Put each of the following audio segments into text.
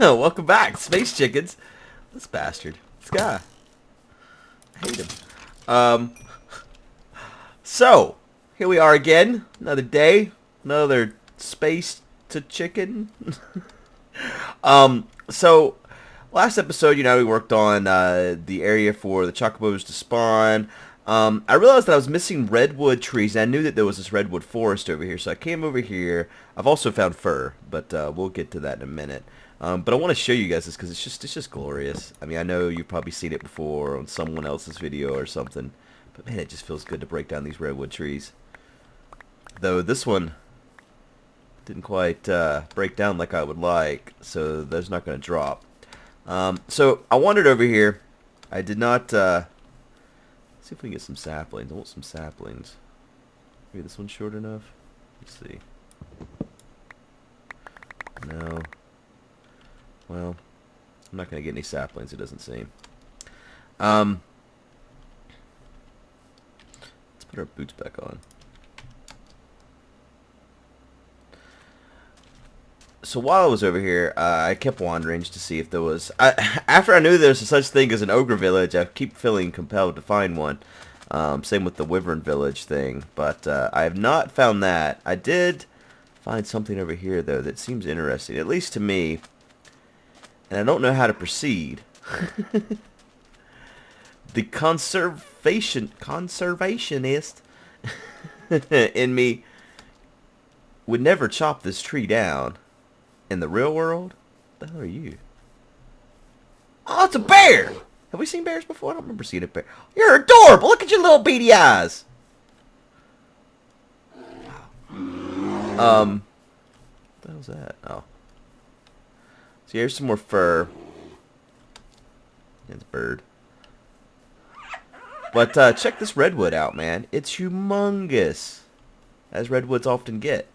Welcome back, Space Chickens. This bastard. This guy. I hate him. Um, so, here we are again. Another day. Another space to chicken. So, last episode, we worked on the area for the chocobos to spawn. I realized that I was missing redwood trees, and I knew that there was this redwood forest over here, so I came over here. I've also found fir, but we'll get to that in a minute. But I want to show you guys this because it's just glorious. I mean, I know you've probably seen it before on someone else's video or something, but man, it just feels good to break down these redwood trees. Though this one didn't quite break down like I would like, so that's not going to drop. So I wandered over here. I did not... see if we can get some saplings. I want some saplings. Maybe this one's short enough? Let's see. No. Well, I'm not going to get any saplings, it doesn't seem. Let's put our boots back on. So while I was over here, I kept wandering just to see if there was... after I knew there was such thing as an ogre village, I keep feeling compelled to find one. Same with the wyvern village thing, but I have not found that. I did find something over here, though, that seems interesting, at least to me. And I don't know how to proceed. The conservationist in me would never chop this tree down. In the real world? What the hell are you? Oh, it's a bear! Have we seen bears before? I don't remember seeing a bear. You're adorable! Look at your little beady eyes! What the hell's that? Oh. So here's some more fur. It's a bird. But check this redwood out, man. It's humongous. As redwoods often get.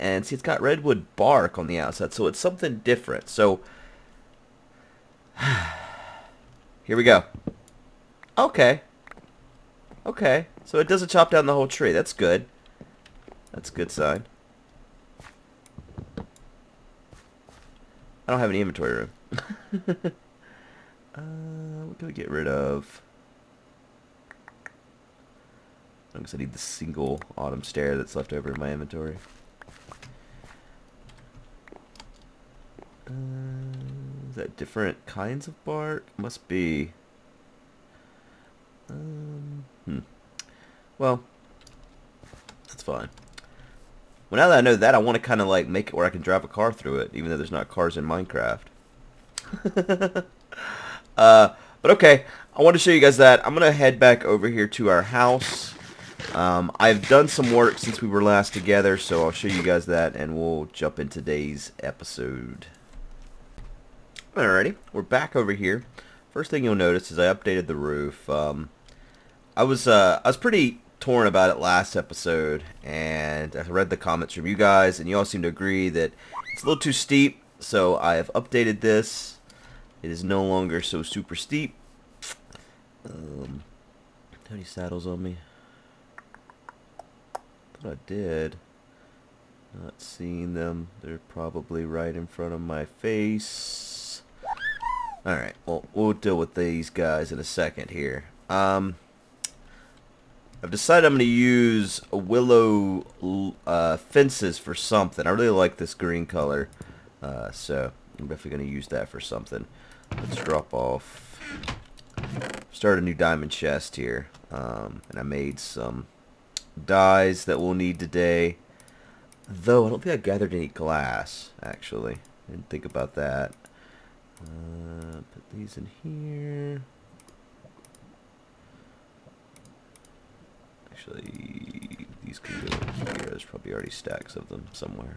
And see, it's got redwood bark on the outside, so it's something different. So, here we go. Okay. Okay. So it doesn't chop down the whole tree. That's good. That's a good sign. I don't have any inventory room. What do we get rid of? I guess I need the single autumn stare that's left over in my inventory. Is that different kinds of bark? Must be. Well, that's fine. Well, now that I know that, I want to kind of like make it where I can drive a car through it, even though there's not cars in Minecraft. But okay, I want to show you guys that. I'm gonna head back over here to our house. I've done some work since we were last together, so I'll show you guys that, and we'll jump in today's episode. Alrighty, we're back over here. First thing you'll notice is I updated the roof. I was pretty torn about it last episode, and I read the comments from you guys, and you all seem to agree that it's a little too steep, so I have updated this. It is no longer so super steep. How many saddles on me? I thought I did. Not seeing them. They're probably right in front of my face. Alright, well, we'll deal with these guys in a second here. I've decided I'm going to use willow fences for something. I really like this green color, so I'm definitely going to use that for something. Let's drop off. Start a new diamond chest here, and I made some dyes that we'll need today. Though I don't think I gathered any glass, actually. I didn't think about that. Put these in here. Actually, these can go in here. There's probably already stacks of them somewhere.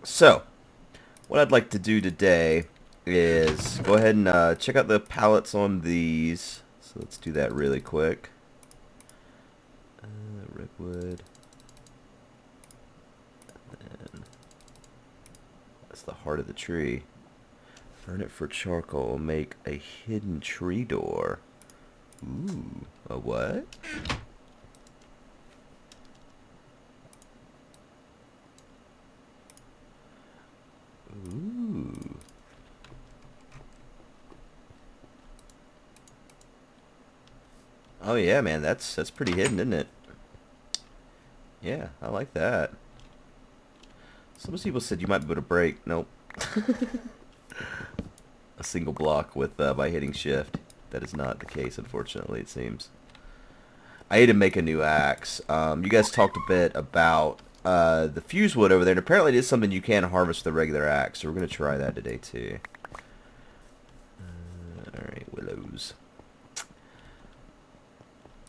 So, what I'd like to do today is go ahead and check out the palettes on these. So let's do that really quick. Redwood. And that's the heart of the tree. Burn it for charcoal. Make a hidden tree door. Ooh, a what? Ooh. Oh yeah, man, that's pretty hidden, isn't it? Yeah, I like that. Some people said you might be able to break. Nope. A single block with by hitting shift. That is not the case, unfortunately, it seems. I need to make a new axe. You guys talked a bit about the fuse wood over there, and apparently it is something you can harvest with a regular axe, so we're going to try that today, too. Alright, willows.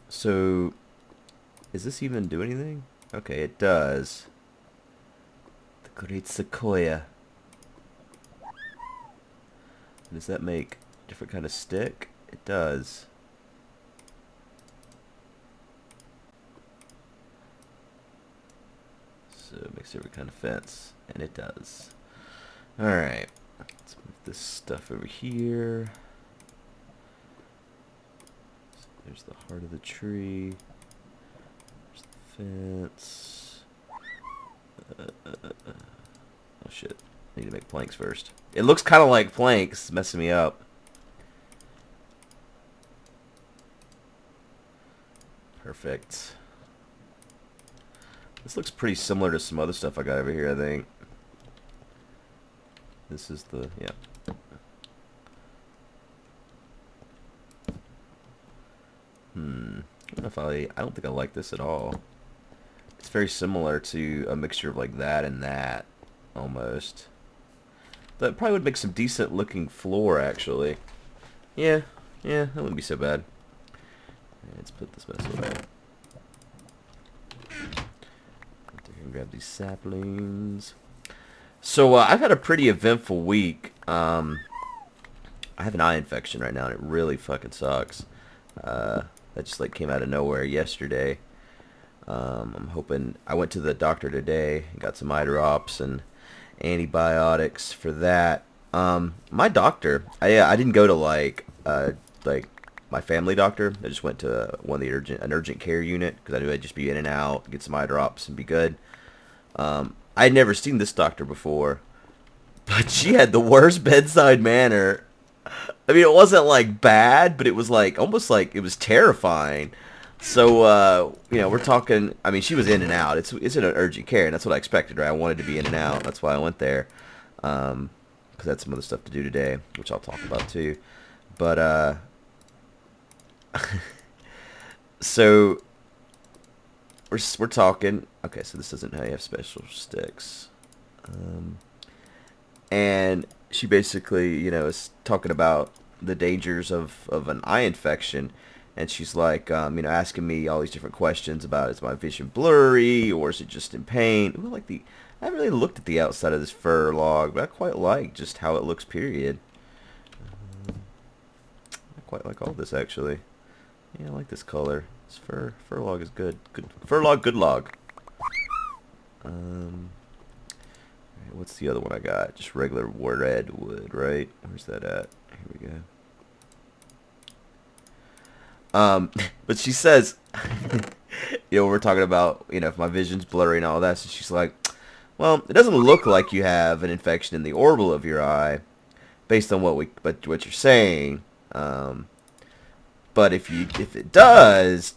So, does this even do anything? Okay, it does. The great sequoia. Does that make a different kind of stick? It does. So it makes every kind of fence, and it does. Alright, let's move this stuff over here. So there's the heart of the tree. There's the fence. Oh shit, I need to make planks first. It looks kind of like planks, it's messing me up. Perfect. This looks pretty similar to some other stuff I got over here, I think. This is the, yeah. I don't know if I don't think I like this at all. It's very similar to a mixture of like that and that, almost. That probably would make some decent looking floor, actually. Yeah, that wouldn't be so bad. Let's put this mess away. Grab these saplings. So I've had a pretty eventful week. I have an eye infection right now, and it really fucking sucks. That just like came out of nowhere yesterday. I'm hoping. I went to the doctor today and got some eye drops and antibiotics for that. My doctor, I didn't go to like my family doctor. I just went to one of the an urgent care unit because I knew I'd just be in and out, get some eye drops, and be good. I'd never seen this doctor before, but she had the worst bedside manner. I mean, it wasn't like bad, but it was like almost like it was terrifying. So, you know, we're talking. I mean, she was in and out. It's in an urgent care, and that's what I expected, right? I wanted to be in and out. That's why I went there, because I had some other stuff to do today, which I'll talk about too. But so we're talking. Okay, so this doesn't have special sticks, and she basically, you know, is talking about the dangers of an eye infection, and she's like, you know, asking me all these different questions about, is my vision blurry or is it just in pain? Ooh, I haven't really looked at the outside of this fur log, but I quite like just how it looks. Period. I quite like all this actually. Yeah, I like this color. This fur log is good. Good fur log, good log. What's the other one I got? Just regular redwood, right? Where's that at? Here we go. But she says, you know, we're talking about, you know, if my vision's blurry and all that. So she's like, well, it doesn't look like you have an infection in the orbital of your eye, based on what you're saying. But if it does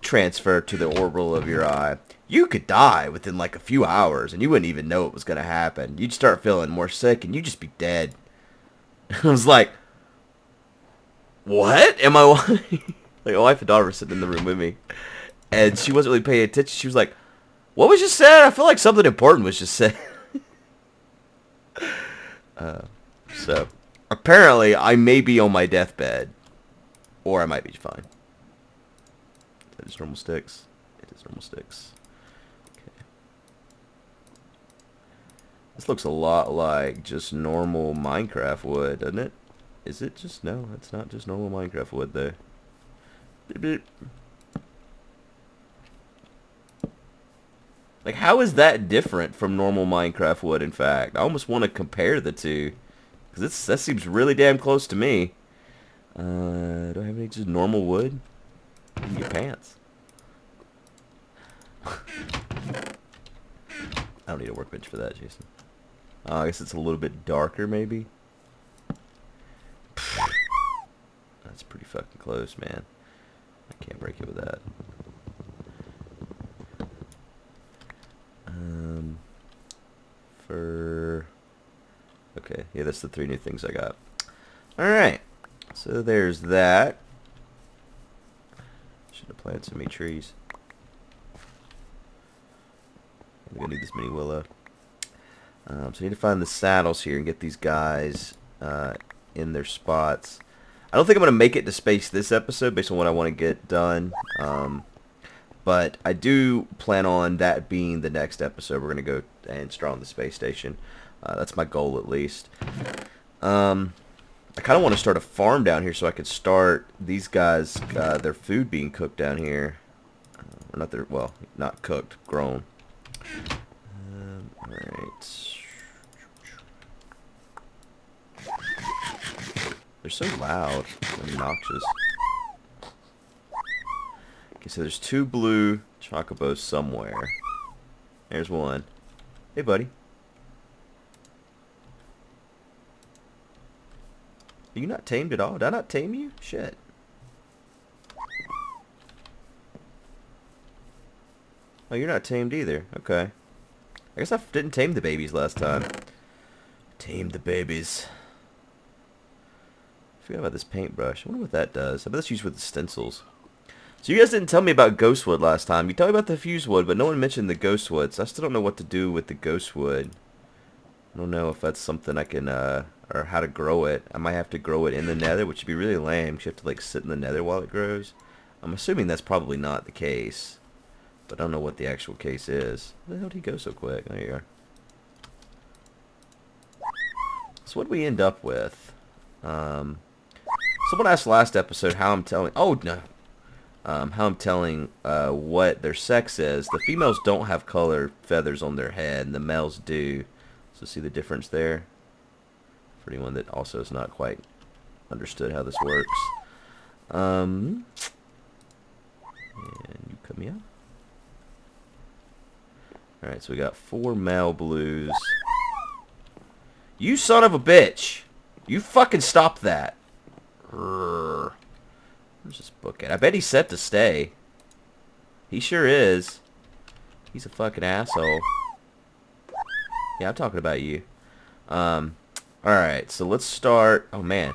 transfer to the orbital of your eye, you could die within like a few hours, and you wouldn't even know it was going to happen. You'd start feeling more sick, and you'd just be dead. I was like, what? Am I like, my wife and daughter were sitting in the room with me, and she wasn't really paying attention. She was like, what was just said? I feel like something important was just said. So, apparently, I may be on my deathbed, or I might be fine. Is that just normal sticks? It is normal sticks. Okay. This looks a lot like just normal Minecraft wood, doesn't it? Is it just... No, it's not just normal Minecraft wood, though. Beep, beep. Like, how is that different from normal Minecraft wood, in fact? I almost want to compare the two. Because that seems really damn close to me. Do I have any just normal wood? In your pants. I don't need a workbench for that, Jason. I guess it's a little bit darker, maybe. That's pretty fucking close, man. I can't break it with that. Okay, yeah, that's the 3 new things I got. Alright, so there's that. Should have planted so many trees. I'm gonna need this mini willow. So I need to find the saddles here and get these guys in their spots. I don't think I'm going to make it to space this episode based on what I want to get done. But I do plan on that being the next episode. We're going to go and start on the space station. That's my goal, at least. I kind of want to start a farm down here so I could start these guys, their food being cooked down here. Not their, well, not cooked, grown. Alright. They're so loud and obnoxious. Okay, so there's 2 blue chocobos somewhere. There's one. Hey, buddy. Are you not tamed at all? Did I not tame you? Shit. Oh, you're not tamed either. Okay. I guess I didn't tame the babies last time. Tame the babies. I forgot about this paintbrush. I wonder what that does. I bet that's used with the stencils. So you guys didn't tell me about ghostwood last time. You told me about the fuse wood, but no one mentioned the ghostwood. So I still don't know what to do with the ghostwood. I don't know if that's something I can, or how to grow it. I might have to grow it in the nether, which would be really lame. You have to, like, sit in the nether while it grows. I'm assuming that's probably not the case. But I don't know what the actual case is. Where the hell did he go so quick? There you are. So what did we end up with? Someone asked last episode how I'm telling... Oh, no. How I'm telling what their sex is. The females don't have colored feathers on their head. The males do. So see the difference there? For anyone that also has not quite understood how this works. And you come here. Alright, so we got 4 male blues. You son of a bitch! You fucking stop that! Where's this book at? I bet he's set to stay. He sure is. He's a fucking asshole. Yeah, I'm talking about you. Alright, so let's start... Oh, man.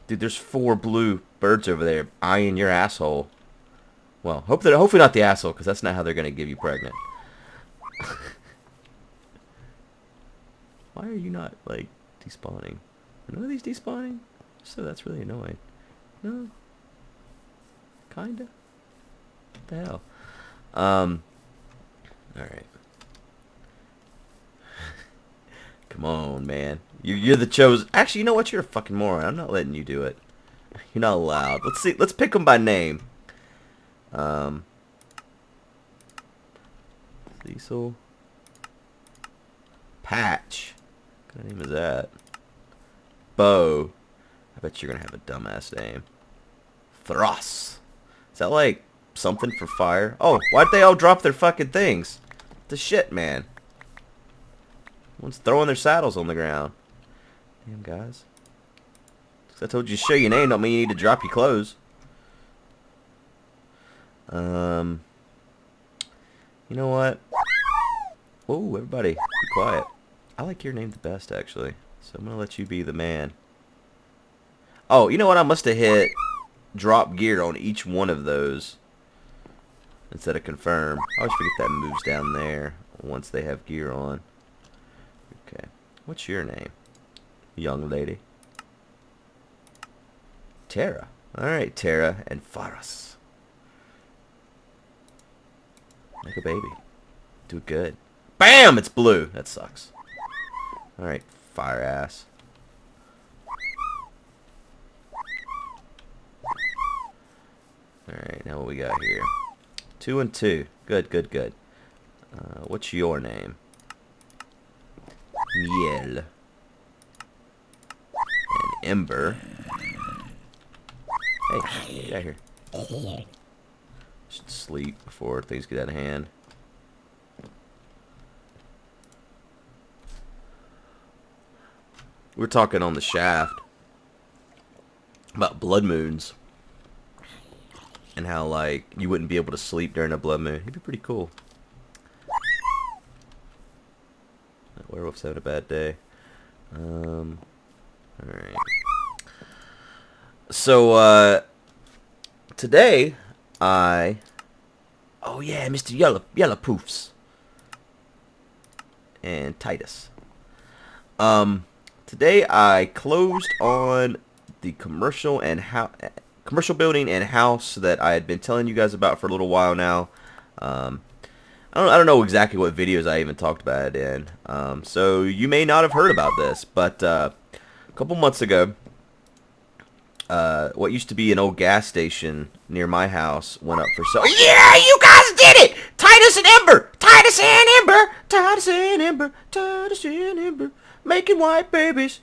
Dude, there's 4 blue birds over there eyeing your asshole. Well, hopefully not the asshole, because that's not how they're going to give you pregnant. Why are you not, like, despawning? Are none of these despawning? So that's really annoying. No? Kinda? What the hell? Alright. Come on, man. You're the chosen... Actually, you know what? You're a fucking moron. I'm not letting you do it. You're not allowed. Let's see. Let's pick them by name. Cecil. Patch. What kind of name is that? Bo. I bet you're going to have a dumbass name. Thros. Is that like something for fire? Oh, why'd they all drop their fucking things? The shit, man. One's throwing their saddles on the ground. Damn, guys. I told you to show your name, don't mean you need to drop your clothes. You know what? Whoa, everybody, be quiet. I like your name the best, actually. So I'm going to let you be the man. Oh, you know what? I must have hit drop gear on each one of those instead of confirm. I always forget that moves down there once they have gear on. Okay. What's your name, young lady? Tara. Alright, Tara and Faras. Make a baby. Do it good. BAM! It's blue. That sucks. Alright, fire ass. Alright, now what we got here? 2 and 2. Good, good, good. What's your name? Miel. And Ember. Hey, get out here. Should sleep before things get out of hand. We were talking on the shaft about blood moons and how, like, you wouldn't be able to sleep during a blood moon. It'd be pretty cool. That werewolf's having a bad day. Alright. So, today, oh yeah, Mr. Yellow Poofs. And Titus. Today I closed on the commercial building and house that I had been telling you guys about for a little while now. I don't know exactly what videos I even talked about it in. So you may not have heard about this, but a couple months ago, what used to be an old gas station near my house went up for sale. Yeah, you guys did it! Titus and Ember! Titus and Ember! Titus and Ember! Titus and Ember! Making white babies!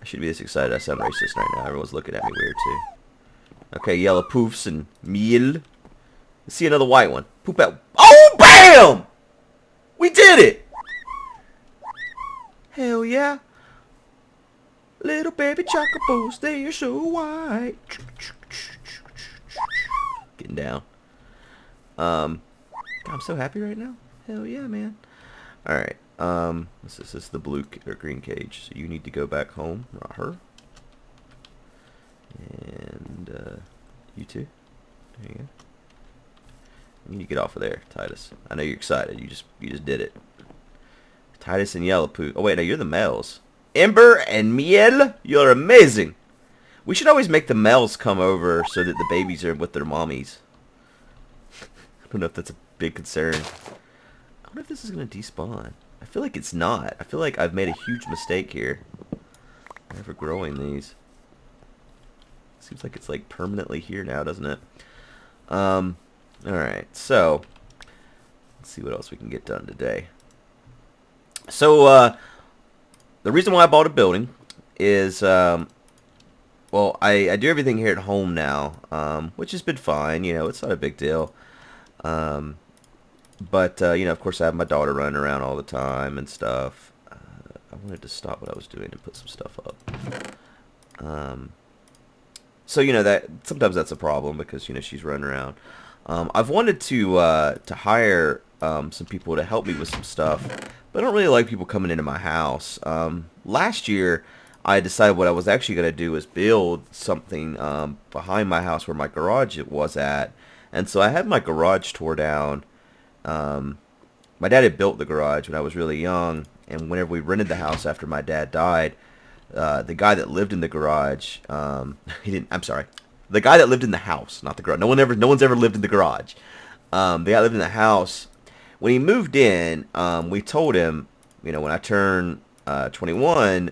I should be this excited. I sound racist right now. Everyone's looking at me weird, too. Okay, yellow poofs and meal. Let's see another white one. Poop out. Oh, BAM! We did it! Hell yeah. Little baby chocobos, they are so white. Getting down. God, I'm so happy right now. Hell yeah, man. Alright, this is the blue or green cage, so you need to go back home, not her. And, you too. There you go. You need to get off of there, Titus. I know you're excited. You just did it. Titus and Yellow Poo. Oh wait, no, you're the males. Ember and Miel, you're amazing. We should always make the males come over so that the babies are with their mommies. I don't know if that's a big concern. I wonder if this is going to despawn. I feel like it's not. I feel like I've made a huge mistake here. Never growing these. Seems like it's like permanently here now, doesn't it? Alright, so let's see what else we can get done today. So, the reason why I bought a building is, well, I do everything here at home now, which has been fine. You know, it's not a big deal. But, you know, of course I have my daughter running around all the time and stuff. I wanted to stop what I was doing and put some stuff up. So, you know, that sometimes that's a problem because, you know, she's running around. I've wanted to hire some people to help me with some stuff, but I don't really like people coming into my house. Last year, I decided what I was actually going to do was build something behind my house where my garage was at. And so I had my garage tore down. My dad had built the garage when I was really young, and whenever we rented the house after my dad died, the guy that lived in the garage, I'm sorry. The guy that lived in the house, not the garage. No one's ever lived in the garage. The guy that lived in the house, when he moved in, we told him, you know, when I turn 21,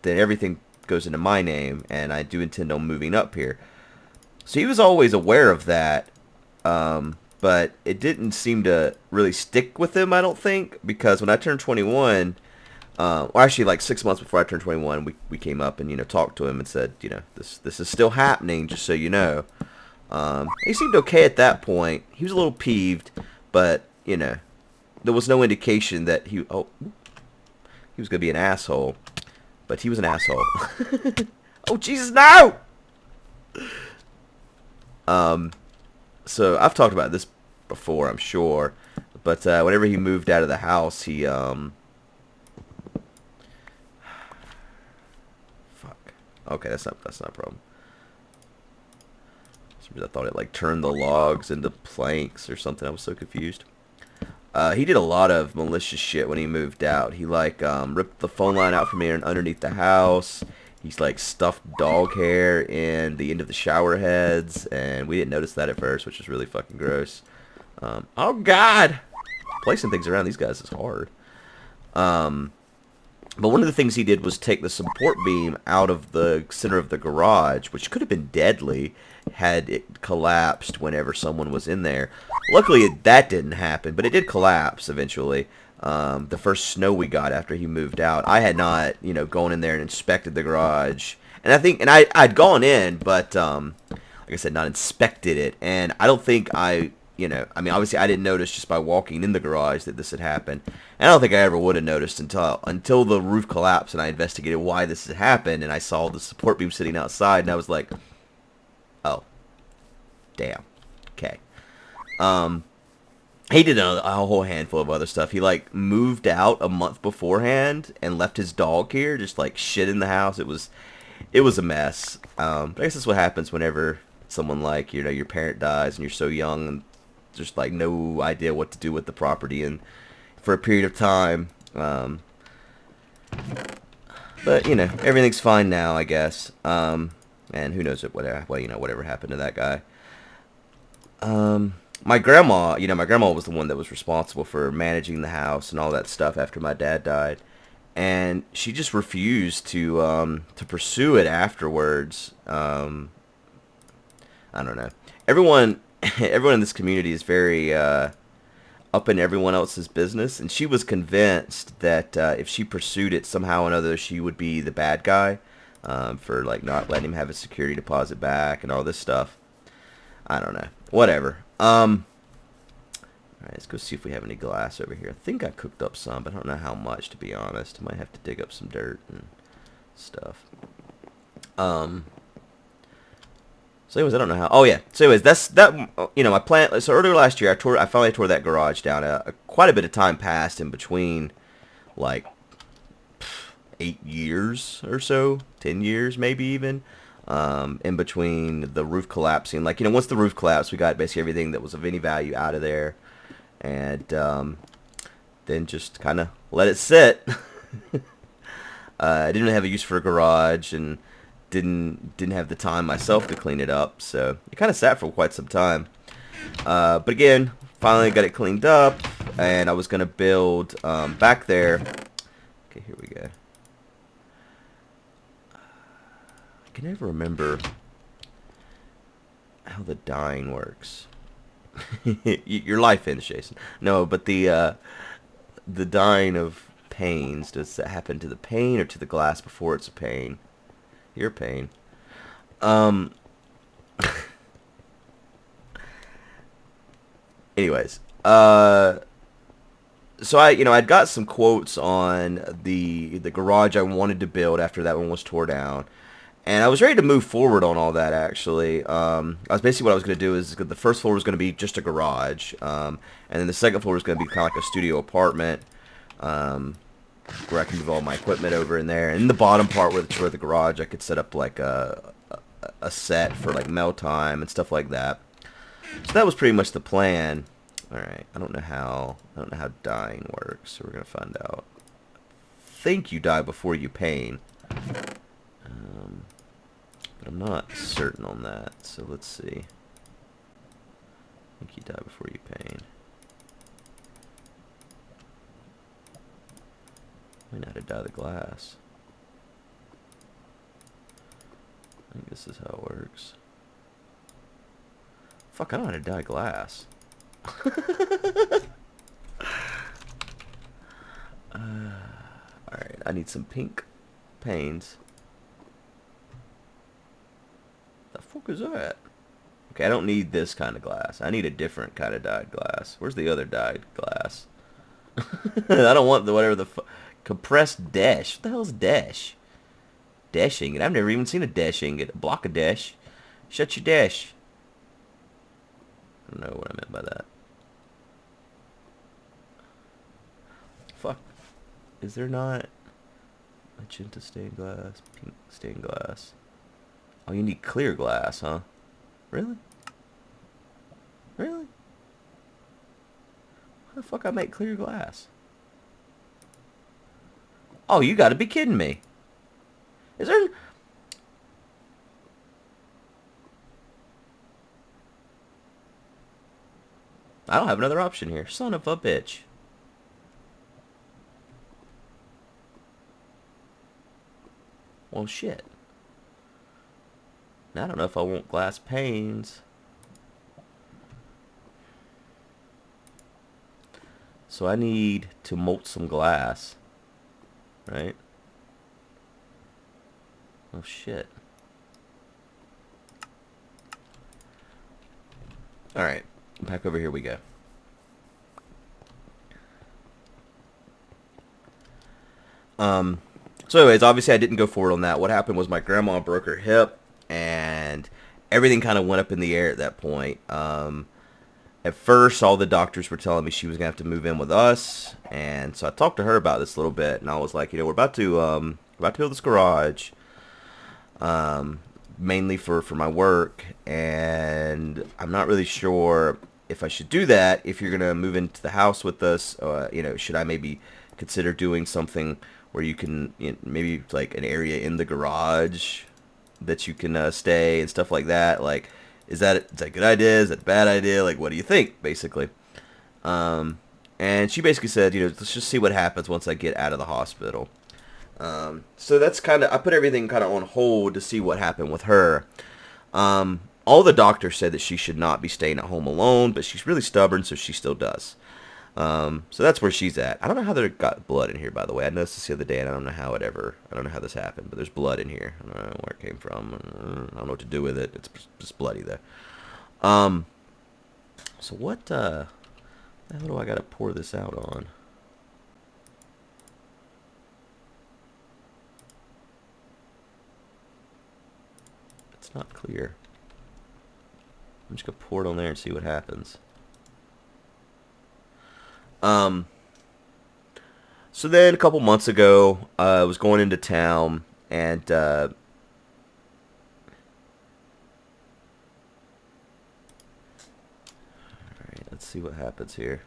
that everything goes into my name, and I do intend on moving up here. So he was always aware of that, but it didn't seem to really stick with him, I don't think, because when I turned 21, or actually like 6 months before I turned 21, we came up and, you know, talked to him and said, you know, this is still happening, just so you know. He seemed okay at that point. He was a little peeved, but, you know, there was no indication that he was going to be an asshole. But he was an asshole. Oh, Jesus, no! So, I've talked about this before, I'm sure. But, whenever he moved out of the house, he, fuck. Okay, that's not a problem. I thought it, like, turned the logs into planks or something. I was so confused. He did a lot of malicious shit when he moved out. He, like, ripped the phone line out from underneath the house. He's, like, stuffed dog hair in the end of the shower heads, and we didn't notice that at first, which is really fucking gross. Oh, God! Placing things around these guys is hard. But one of the things he did was take the support beam out of the center of the garage, which could have been deadly had it collapsed whenever someone was in there. Luckily, that didn't happen, but it did collapse eventually. The first snow we got after he moved out, I had not, you know, gone in there and inspected the garage. And I'd gone in, but, like I said, not inspected it. And I don't think I you know, I mean, obviously I didn't notice just by walking in the garage that this had happened. And I don't think I ever would have noticed until the roof collapsed and I investigated why this had happened, and I saw the support beam sitting outside, and I was like, oh, damn. Okay. He did a whole handful of other stuff. He, like, moved out a month beforehand and left his dog here, just, like, shit in the house. It was a mess. But I guess that's what happens whenever someone, like, you know, your parent dies and you're so young and just, like, no idea what to do with the property and for a period of time. But, you know, everything's fine now, I guess. And who knows whatever happened to that guy. My grandma, you know, my grandma was the one that was responsible for managing the house and all that stuff after my dad died. And she just refused to pursue it afterwards. I don't know. Everyone in this community is very up in everyone else's business, and she was convinced that if she pursued it somehow or another, she would be the bad guy for like not letting him have his security deposit back and all this stuff. I don't know. Whatever. All right, let's go see if we have any glass over here. I think I cooked up some, but I don't know how much, to be honest. I might have to dig up some dirt and stuff. So anyways, I don't know how. Oh yeah. So anyways, that. You know, my plan. So earlier last year, I finally tore that garage down. Quite a bit of time passed in between, like 8 years or so, 10 years maybe even. In between the roof collapsing. Like, you know, once the roof collapsed, we got basically everything that was of any value out of there. And then just kind of let it sit. I didn't really have a use for a garage and didn't have the time myself to clean it up. So it kind of sat for quite some time. But again, finally got it cleaned up. And I was going to build back there. Okay, here we go. I can never remember how the dyeing works. Your life ends, Jason. No, but the dyeing of panes, does that happen to the pane or to the glass before it's a pane? Your pane. Anyways, so I'd got some quotes on the garage I wanted to build after that one was tore down. And I was ready to move forward on all that, actually. I was basically what I was going to do is the first floor was going to be just a garage. And then the second floor was going to be kind of like a studio apartment where I can move all my equipment over in there. And in the bottom part where the garage, I could set up like a set for like mail time and stuff like that. So that was pretty much the plan. All right, I don't know how dyeing works, so we're going to find out. I think you dye before you paint. But I'm not certain on that, so let's see. I think you dye before you paint. I know how to dye the glass. I think this is how it works. Fuck, I don't know how to dye glass. Alright, I need some pink panes. The fuck is that? Okay, I don't need this kind of glass. I need a different kind of dyed glass. Where's the other dyed glass? I don't want whatever the compressed dash. What the hell is dash? Dash ingot. I've never even seen a dash ingot. A block of dash. Shut your dash. I don't know what I meant by that. Fuck. Is there not magenta stained glass, pink stained glass? Oh, you need clear glass, huh? Really? Really? How the fuck I make clear glass? Oh, you gotta be kidding me. Is there... I don't have another option here. Son of a bitch. Well, shit. Now, I don't know if I want glass panes. So I need to molt some glass. Right? Oh, shit. Alright. I'm back over here we go. So anyways, obviously I didn't go forward on that. What happened was my grandma broke her hip, and everything kind of went up in the air at that point. At first, all the doctors were telling me she was going to have to move in with us, and so I talked to her about this a little bit, and I was like, we're about to build this garage, mainly for my work, and I'm not really sure if I should do that. If you're going to move into the house with us, should I maybe consider doing something where you can, maybe like an area in the garage that you can stay and stuff like that, like. Is that a good idea? Is that a bad idea? Like, what do you think, basically? And she basically said, let's just see what happens once I get out of the hospital. So that's I put everything kind of on hold to see what happened with her. All the doctors said that she should not be staying at home alone, but she's really stubborn, so she still does. So that's where she's at. I don't know how there got blood in here, by the way. I noticed this the other day, and I don't know how this happened, but there's blood in here. I don't know where it came from. I don't know what to do with it. It's just bloody, though. So what the hell do I got to pour this out on? It's not clear. I'm just going to pour it on there and see what happens. So then a couple months ago, I was going into town, and all right, let's see what happens here.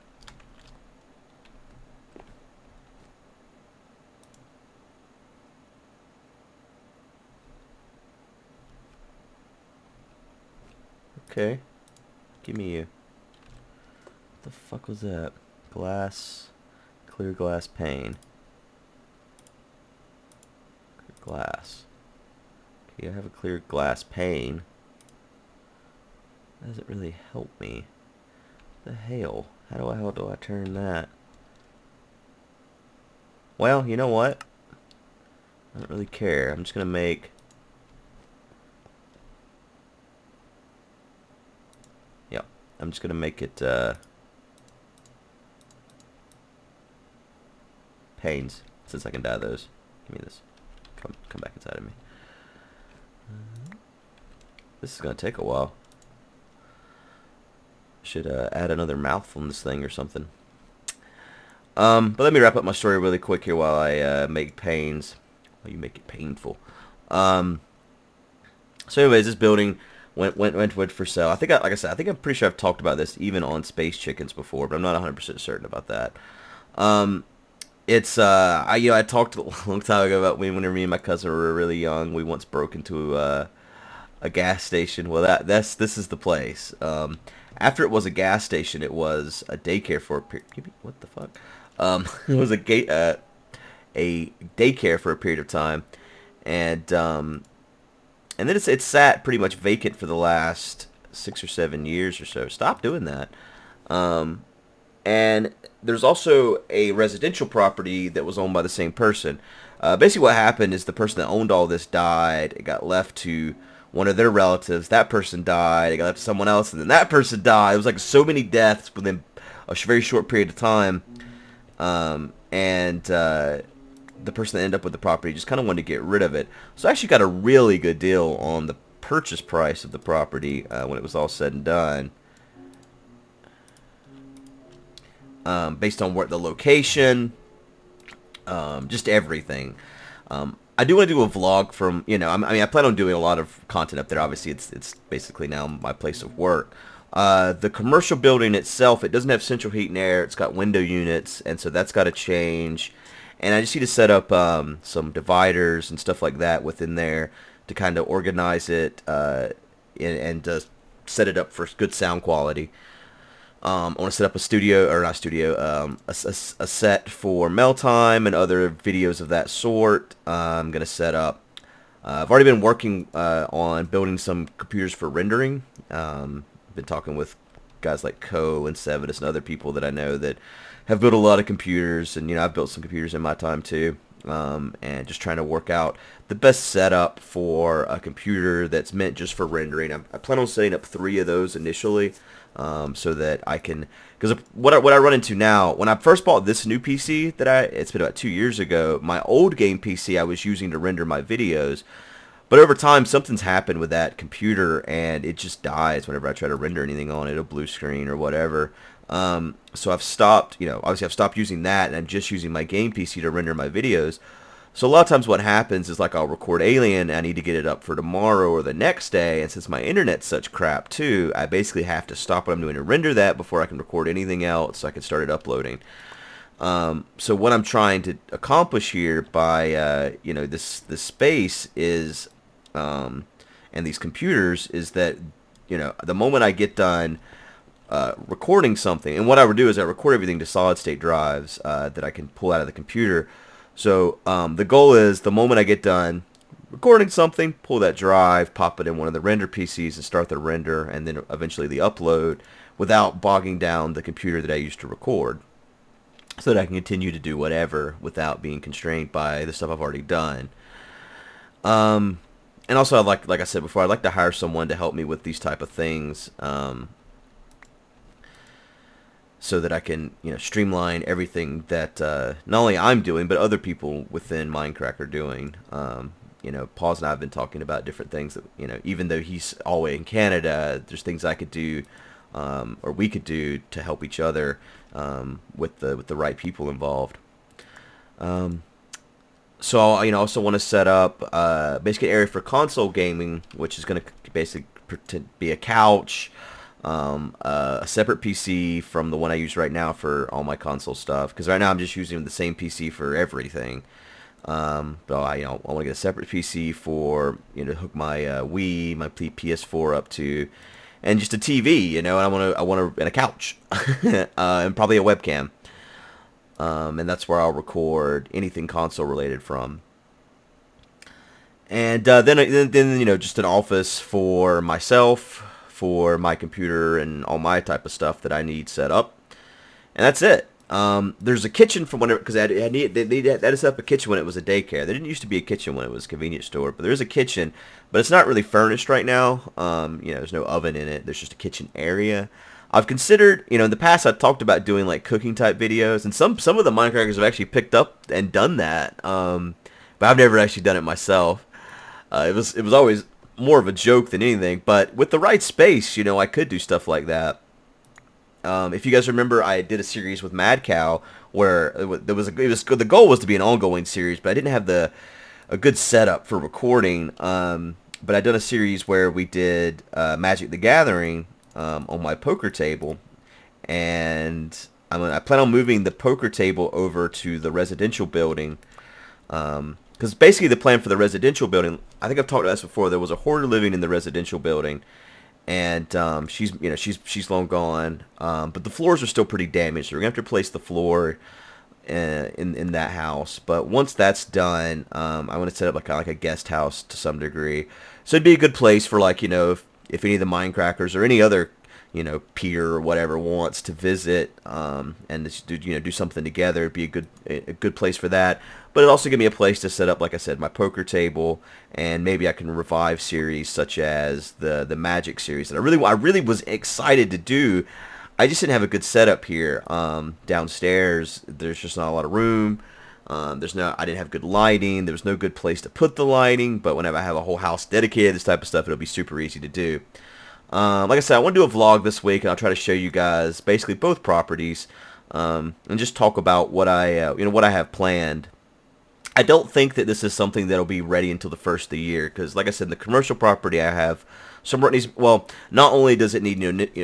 Okay, give me you. What the fuck was that? Glass, clear glass pane. Clear glass. Okay, I have a clear glass pane. That doesn't really help me. What the hell? How do I turn that? Well, you know what? I don't really care. I'm just gonna make. Yep, I'm just gonna make it. Panes, since I can dye those. Give me this. Come back inside of me. This is gonna take a while. Should add another mouth on this thing or something. But let me wrap up my story really quick here while I make panes. While you make it painful. So anyways, this building went for sale. Like I said, I think I'm pretty sure I've talked about this even on Space Chickens before, but I'm not 100% certain about that. It's I talked a long time ago about when me and my cousin were really young. We once broke into a gas station. Well, this is the place. After it was a gas station, it was a daycare for a period. What the fuck? It was a daycare for a period of time, and then it's sat pretty much vacant for the last 6 or 7 years or so. Stop doing that. And there's also a residential property that was owned by the same person. Basically what happened is the person that owned all this died. It got left to one of their relatives. That person died. It got left to someone else, and then that person died. It was like so many deaths within a very short period of time. And the person that ended up with the property just kind of wanted to get rid of it. So I actually got a really good deal on the purchase price of the property when it was all said and done. Based on the location, just everything. I do want to do a vlog from, I plan on doing a lot of content up there. Obviously, it's basically now my place of work. The commercial building itself, it doesn't have central heat and air. It's got window units, and so that's got to change. And I just need to set up some dividers and stuff like that within there to kind of organize it and set it up for good sound quality. I want to set up a set for mail time and other videos of that sort. I'm going to set up, I've already been working on building some computers for rendering. I've been talking with guys like Co and Sevidus and other people that I know that have built a lot of computers, and I've built some computers in my time too. and just trying to work out the best setup for a computer that's meant just for rendering. I plan on setting up 3 of those initially, so that I can, because what I run into now, when I first bought this new PC it's been about 2 years ago, my old game PC I was using to render my videos, but over time something's happened with that computer and it just dies whenever I try to render anything on it, a blue screen or whatever. So I've stopped, obviously I've stopped using that and I'm just using my game PC to render my videos. So a lot of times what happens is, like, I'll record Alien and I need to get it up for tomorrow or the next day, and since my internet's such crap too, I basically have to stop what I'm doing to render that before I can record anything else so I can start it uploading. So what I'm trying to accomplish here by this space is and these computers is that the moment I get done recording something, and what I would do is I record everything to solid state drives that I can pull out of the computer. So the goal is, the moment I get done recording something, pull that drive, pop it in one of the render PCs and start the render, and then eventually the upload, without bogging down the computer that I used to record, so that I can continue to do whatever without being constrained by the stuff I've already done. And also, like I said before, I'd like to hire someone to help me with these type of things, so that I can, streamline everything that not only I'm doing, but other people within MindCrack are doing. Paul's and I have been talking about different things that, even though he's all the way in Canada, there's things I could do, or we could do to help each other with the right people involved. So I also want to set up basically an area for console gaming, which is going to basically be a couch, a separate PC from the one I use right now for all my console stuff, because right now I'm just using the same PC for everything. But I want to get a separate PC for hook my Wii, my PS4 up to, and just a TV, and I want to and a couch, and probably a webcam. And that's where I'll record anything console related from. And then just an office for myself, for my computer and all my type of stuff that I need set up, and that's it. There's a kitchen from whenever, because they had to set up a kitchen when it was a daycare. There didn't used to be a kitchen when it was a convenience store, but there is a kitchen, but it's not really furnished right now. There's no oven in it. There's just a kitchen area. I've considered, in the past I've talked about doing like cooking type videos, and some of the Minecrackers have actually picked up and done that, but I've never actually done it myself. It was always more of a joke than anything, but with the right space, I could do stuff like that. If you guys remember, I did a series with Mad Cow where the goal was to be an ongoing series, but I didn't have a good setup for recording. But I done a series where we did Magic the Gathering on my poker table, and I plan on moving the poker table over to the residential building. Because basically the plan for the residential building, I think I've talked about this before. There was a hoarder living in the residential building, and she's long gone. But the floors are still pretty damaged. So we're gonna have to replace the floor in that house. But once that's done, I want to set up like a guest house to some degree. So it'd be a good place for if any of the Minecrackers or any other peer or whatever wants to visit and just do something together. It'd be a good place for that. But it'd also give me a place to set up, like I said, my poker table, and maybe I can revive series such as the Magic series that I really was excited to do. I just didn't have a good setup here downstairs. There's just not a lot of room. I didn't have good lighting. There was no good place to put the lighting. But whenever I have a whole house dedicated to this type of stuff, it'll be super easy to do. Like I said, I want to do a vlog this week, and I'll try to show you guys basically both properties, and just talk about what I have planned. I don't think that this is something that'll be ready until the first of the year, because like I said, the commercial property I have some work needs. Well, not only does it need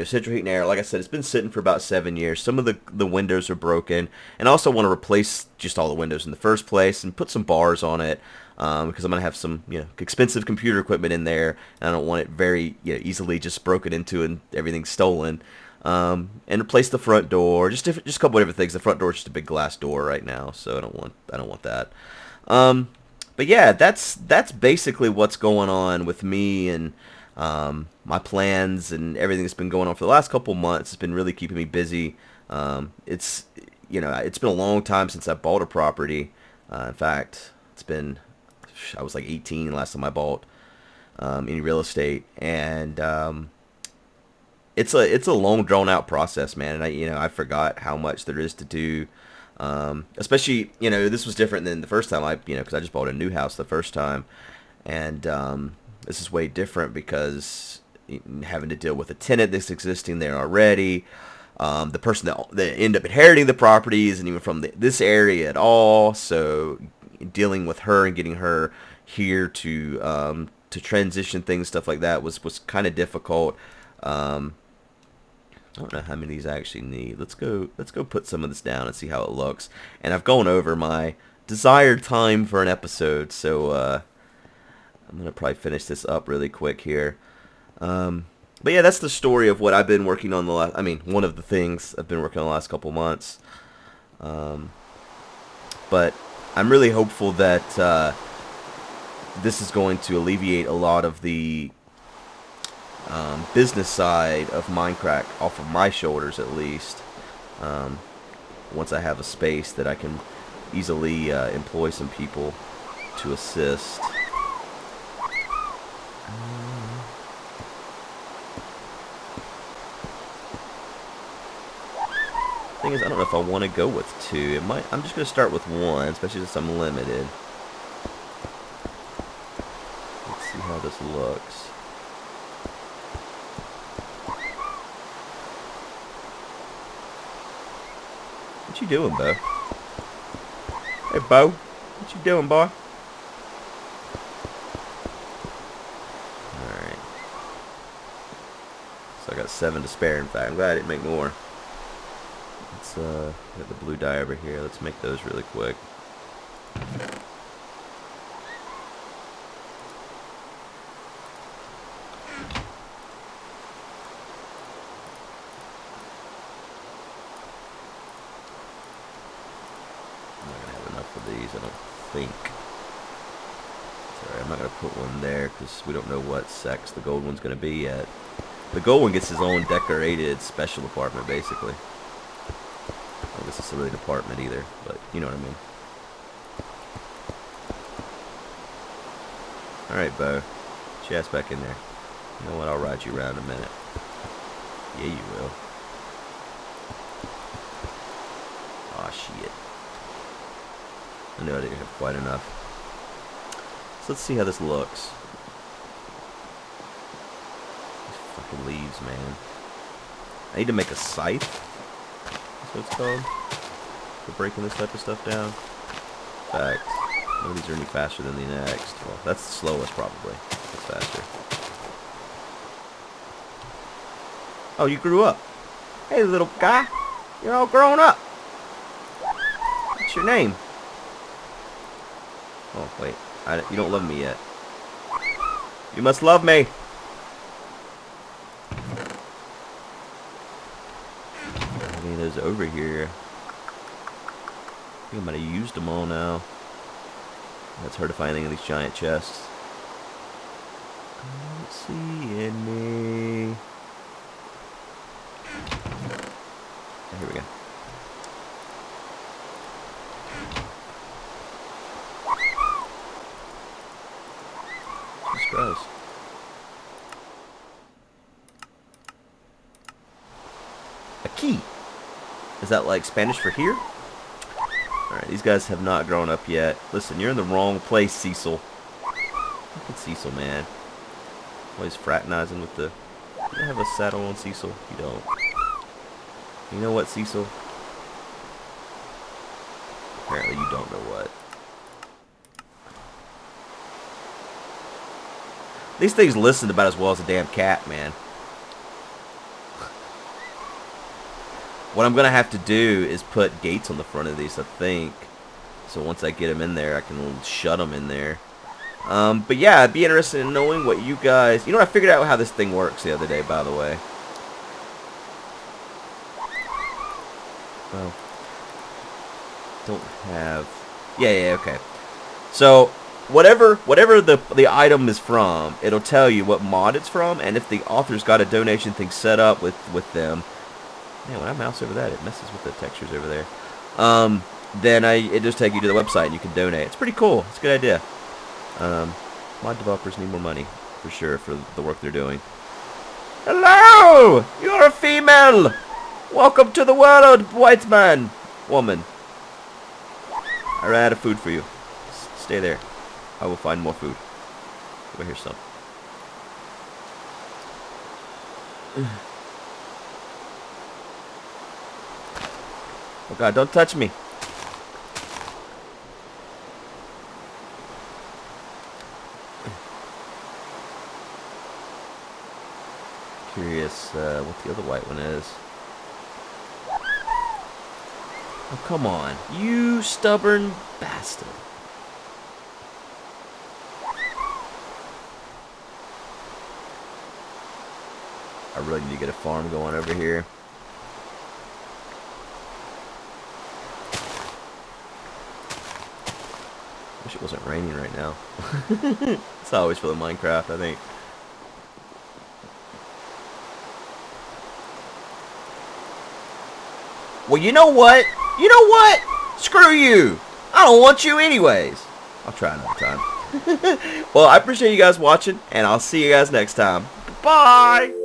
central heat and air, like I said, it's been sitting for about 7 years. Some of the windows are broken, and I also want to replace just all the windows in the first place and put some bars on it. Because I'm gonna have some expensive computer equipment in there, and I don't want it very easily just broken into and everything stolen. And replace the front door, just a couple of different things. The front door is just a big glass door right now, so I don't want that. But yeah, that's basically what's going on with me and my plans and everything that's been going on for the last couple months. It's been really keeping me busy. It's been a long time since I bought a property. In fact, I was like 18 last time I bought any real estate, and it's a long drawn out process, man. And I forgot how much there is to do. Especially, this was different than the first time because I just bought a new house the first time, and this is way different because having to deal with a tenant that's existing there already, the person that end up inheriting the property isn't even from this area at all, so dealing with her and getting her here to transition things, stuff like that was kind of difficult. I don't know how many of these I actually need. Let's go put some of this down and see how it looks. And I've gone over my desired time for an episode, so I'm gonna probably finish this up really quick here. But yeah, that's the story of what I've been working on one of the things I've been working on the last couple months. But I'm really hopeful that this is going to alleviate a lot of the business side of MindCrack off of my shoulders, at least. Once I have a space that I can easily employ some people to assist. Thing is, I don't know if I want to go with 2. I'm just going to start with 1, especially since I'm limited. Let's see how this looks. What you doing, Bo? Hey, Bo. What you doing, boy? Alright. So I got 7 to spare, in fact. I'm glad I didn't make more. Let's, got the blue dye over here. Let's make those really quick. I don't think. Sorry, I'm not going to put one there because we don't know what sex the gold one's going to be yet. The gold one gets his own decorated special apartment, basically. I don't guess it's a really department either, but you know what I mean. Alright, Bo. Get your ass back in there. You know what? I'll ride you around in a minute. Yeah, you will. Aw, shit. I know I didn't have quite enough. So let's see how this looks. These fucking leaves, man. I need to make a scythe. That's what it's called. For breaking this type of stuff down. In fact, none of these are any faster than the next. Well, that's the slowest probably. That's faster. Oh, you grew up. Hey, little guy. You're all grown up. What's your name? Oh, wait. You don't love me yet. You must love me. I mean, those over here. I think I might have used them all now. It's hard to find anything in these giant chests. I don't see any. Oh, here we go. Jesus Christ. A key. Is that like Spanish for here? Alright, these guys have not grown up yet. Listen, you're in the wrong place, Cecil. Look at Cecil, man. Always fraternizing with the... You don't have a saddle on Cecil? You don't. You know what, Cecil? Apparently you don't know what. These things listen about as well as a damn cat, man. What I'm going to have to do is put gates on the front of these, I think. So once I get them in there, I can shut them in there. But yeah, I'd be interested in knowing what you guys... You know, I figured out how this thing works the other day, by the way. Well, don't have... Yeah, okay. So, whatever the item is from, it'll tell you what mod it's from, and if the author's got a donation thing set up with them... Man, when I mouse over that, it messes with the textures over there. then it just takes you to the website and you can donate. It's pretty cool. It's a good idea. Mod developers need more money, for sure, for the work they're doing. Hello! You're a female! Welcome to the world, white man! Woman. I ran out of food for you. Stay there. I will find more food. Over here some. Oh god, don't touch me. Curious what the other white one is. Oh, come on. You stubborn bastard. I really need to get a farm going over here. Wish it wasn't raining right now. It's always for the Minecraft, I think. Well, you know what? You know what? Screw you. I don't want you anyways. I'll try another time. Well, I appreciate you guys watching, and I'll see you guys next time. Goodbye.